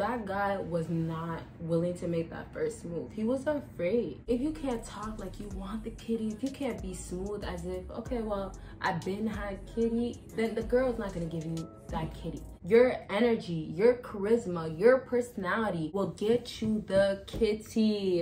that guy was not willing to make that first move. He was afraid. If you can't talk like you want the kitty, if you can't be smooth as if, okay, well, I've been had kitty, then the girl's not gonna give you that kitty. Your energy, your charisma, your personality will get you the kitty.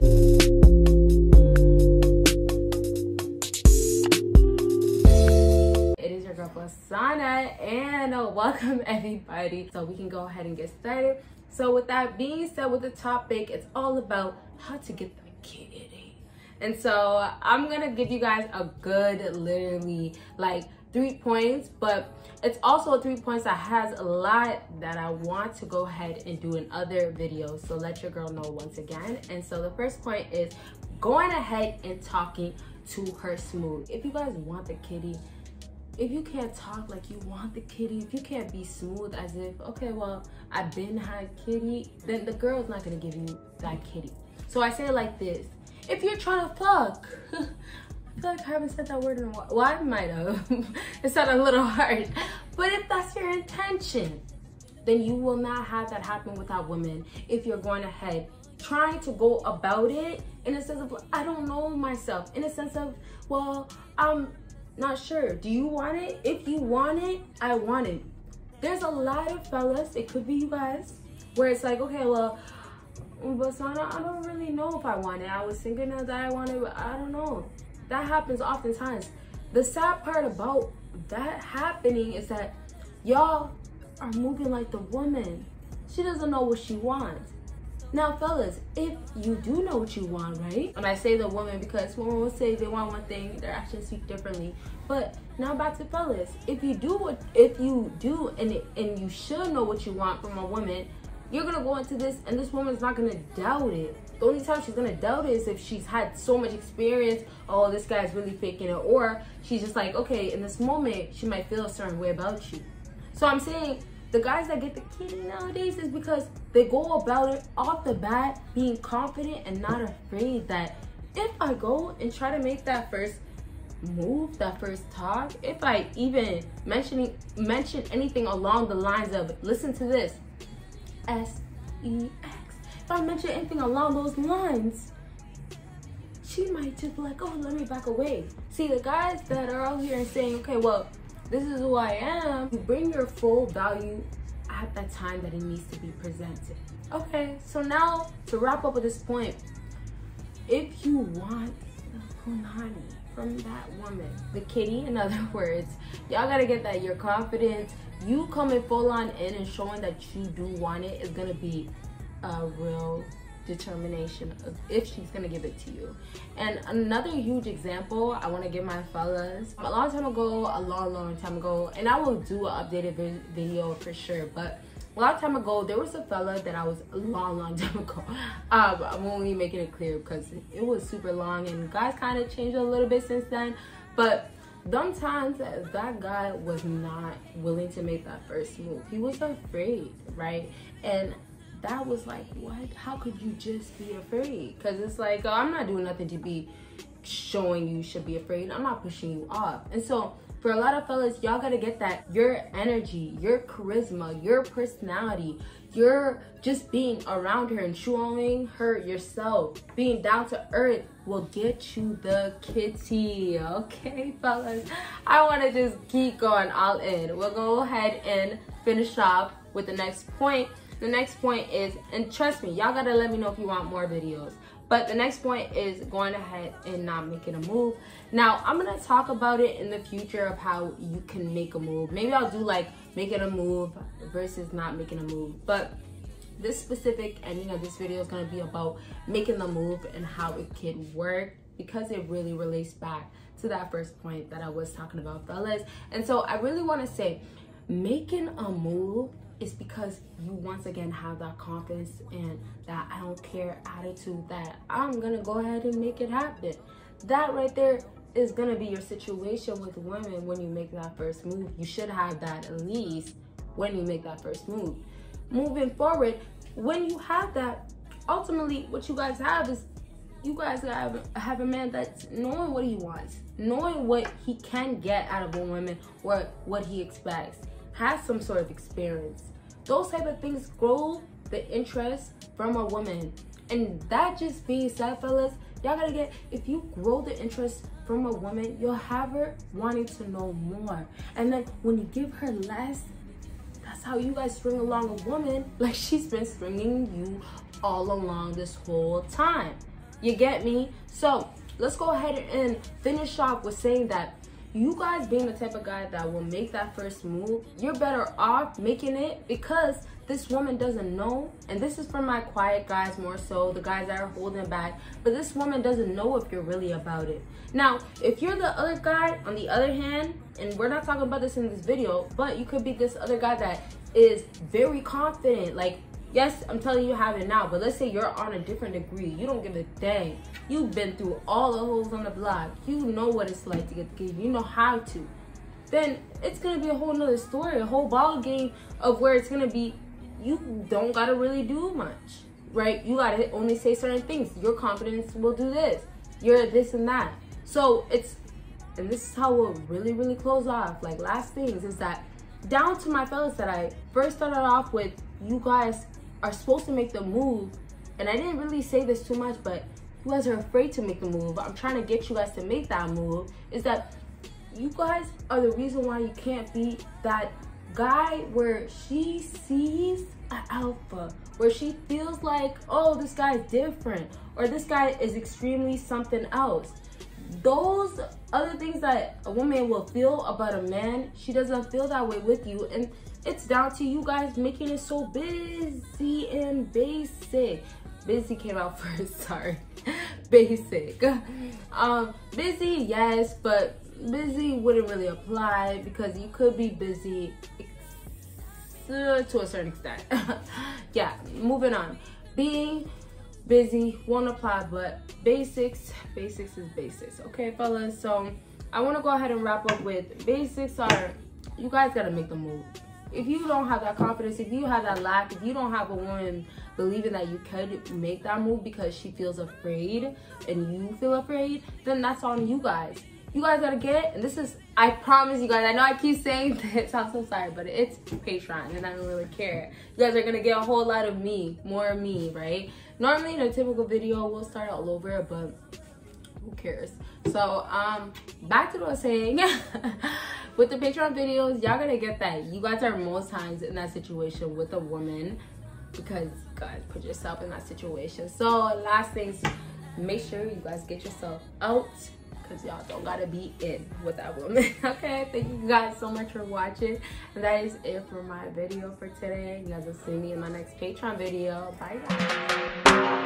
It is your girl Bosana, and welcome everybody. So we can go ahead and get started. So with that being said, with the topic, it's all about how to get the kitty. And so I'm gonna give you guys a good, literally like 3 points, but it's also 3 points that has a lot that I want to go ahead and do in other videos. So let your girl know once again. And so the first point is going ahead and talking to her smooth. If you guys want the kitty, if you can't talk like you want the kitty, if you can't be smooth as if, okay, well, I've been had kitty, then the girl's not gonna give you that kitty. So I say it like this: if you're trying to fuck, I feel like I haven't said that word in a while. Well, I might have. It sounded a little hard. But if that's your intention, then you will not have that happen with that woman. If you're going ahead trying to go about it in a sense of, I don't know myself, in a sense of, well, I'm not sure. Do you want it? If you want it, I want it. There's a lot of fellas, it could be you guys, where it's like, okay, well, Bosana, I don't really know if I want it. I was thinking that I want it, but I don't know. That happens oftentimes. The sad part about that happening is that y'all are moving like the woman. She doesn't know what she wants. Now, fellas, if you do know what you want, right? And I say the woman because women will say they want one thing, their actions speak differently. But now back to fellas. If you do and you should know what you want from a woman, you're gonna go into this and this woman's not gonna doubt it. The only time she's gonna doubt it is if she's had so much experience, oh, this guy's really faking it, or she's just like, okay, in this moment, she might feel a certain way about you. So I'm saying, the guys that get the kitty nowadays is because they go about it off the bat being confident and not afraid that if I go and try to make that first move, that first talk, if I even mention anything along the lines of, listen to this, S-E-X, if I mention anything along those lines, she might just be like, oh, let me back away. See, the guys that are out here and saying, okay, well, this is who I am, you bring your full value at that time that it needs to be presented. Okay, so now to wrap up with this point, if you want the punani from that woman, the kitty, in other words, y'all gotta get that you're confident. You coming full on in and showing that you do want it is gonna be a real determination of if she's gonna give it to you. And another huge example I want to give my fellas, a long time ago, and I will do an updated video for sure, but a long time ago there was a fella that I was a long time ago. I'm only making it clear because it was super long and guys kind of changed a little bit since then, but sometimes that guy was not willing to make that first move. He was afraid, right? And that was like, what? How could you just be afraid? Because it's like, oh, I'm not doing nothing to be showing you should be afraid. I'm not pushing you off. And so for a lot of fellas, y'all gotta get that your energy, your charisma, your personality, your just being around her and showing her yourself, being down to earth will get you the kitty. Okay, fellas, I want to just keep going all in. We'll go ahead and finish off with the next point. The next point is, and trust me, y'all gotta let me know if you want more videos, but the next point is going ahead and not making a move. Now, I'm gonna talk about it in the future of how you can make a move. Maybe I'll do like making a move versus not making a move, but this specific ending of this video is gonna be about making the move and how it could work, because it really relates back to that first point that I was talking about, fellas. And so I really wanna say, making a move is because you once again have that confidence and that I don't care attitude that I'm gonna go ahead and make it happen. That right there is gonna be your situation with women when you make that first move. You should have that at least when you make that first move. Moving forward, when you have that, ultimately what you guys have is you guys have a man that's knowing what he wants, knowing what he can get out of a woman or what he expects, has some sort of experience. Those type of things go the interest from a woman. And that just being said, fellas, y'all gotta get, if you grow the interest from a woman, you'll have her wanting to know more. And then when you give her less, that's how you guys string along a woman like she's been stringing you all along this whole time. You get me? So let's go ahead and finish off with saying that you guys being the type of guy that will make that first move, you're better off making it, because this woman doesn't know, and this is for my quiet guys more so, the guys that are holding back, but this woman doesn't know if you're really about it. Now, if you're the other guy, on the other hand, and we're not talking about this in this video, but you could be this other guy that is very confident, like, yes, I'm telling you have it now, but let's say you're on a different degree. You don't give a dang. You've been through all the holes on the block. You know what it's like to get the game. You know how to. Then it's going to be a whole nother story, a whole ball game of where it's going to be, you don't got to really do much, right? You got to only say certain things. Your confidence will do this. You're this and that. So it's, and this is how we'll really, really close off. Like, last things is that, down to my fellas that I first started off with, you guys are supposed to make the move, and I didn't really say this too much, but you guys are afraid to make the move. I'm trying to get you guys to make that move. Is that you guys are the reason why you can't be that guy where she sees an alpha, where she feels like, oh, this guy's different, or this guy is extremely something else. Those other things that a woman will feel about a man, she doesn't feel that way with you. And it's down to you guys making it so busy and basic. Busy came out first, sorry. Basic. Busy, yes, but busy wouldn't really apply, because you could be busy to a certain extent. Yeah, moving on. Being busy won't apply, but basics is basics. Okay, fellas, so I want to go ahead and wrap up with basics are, you guys got to make the move. If you don't have that confidence, if you have that lack, if you don't have a woman believing that you could make that move because she feels afraid and you feel afraid, then that's on you guys. You guys gotta get, and this is, I promise you guys, I know I keep saying this, I'm so sorry, but it's Patreon and I don't really care. You guys are gonna get a whole lot of me, more of me, right? Normally in a typical video, we'll start all over, but who cares? So, back to what I was saying. With the Patreon videos, y'all gonna get that. You guys are most times in that situation with a woman, because guys, put yourself in that situation. So, last things, make sure you guys get yourself out, because y'all don't gotta be in with that woman. Okay, thank you guys so much for watching, and that is it for my video for today. You guys will see me in my next Patreon video. Bye guys.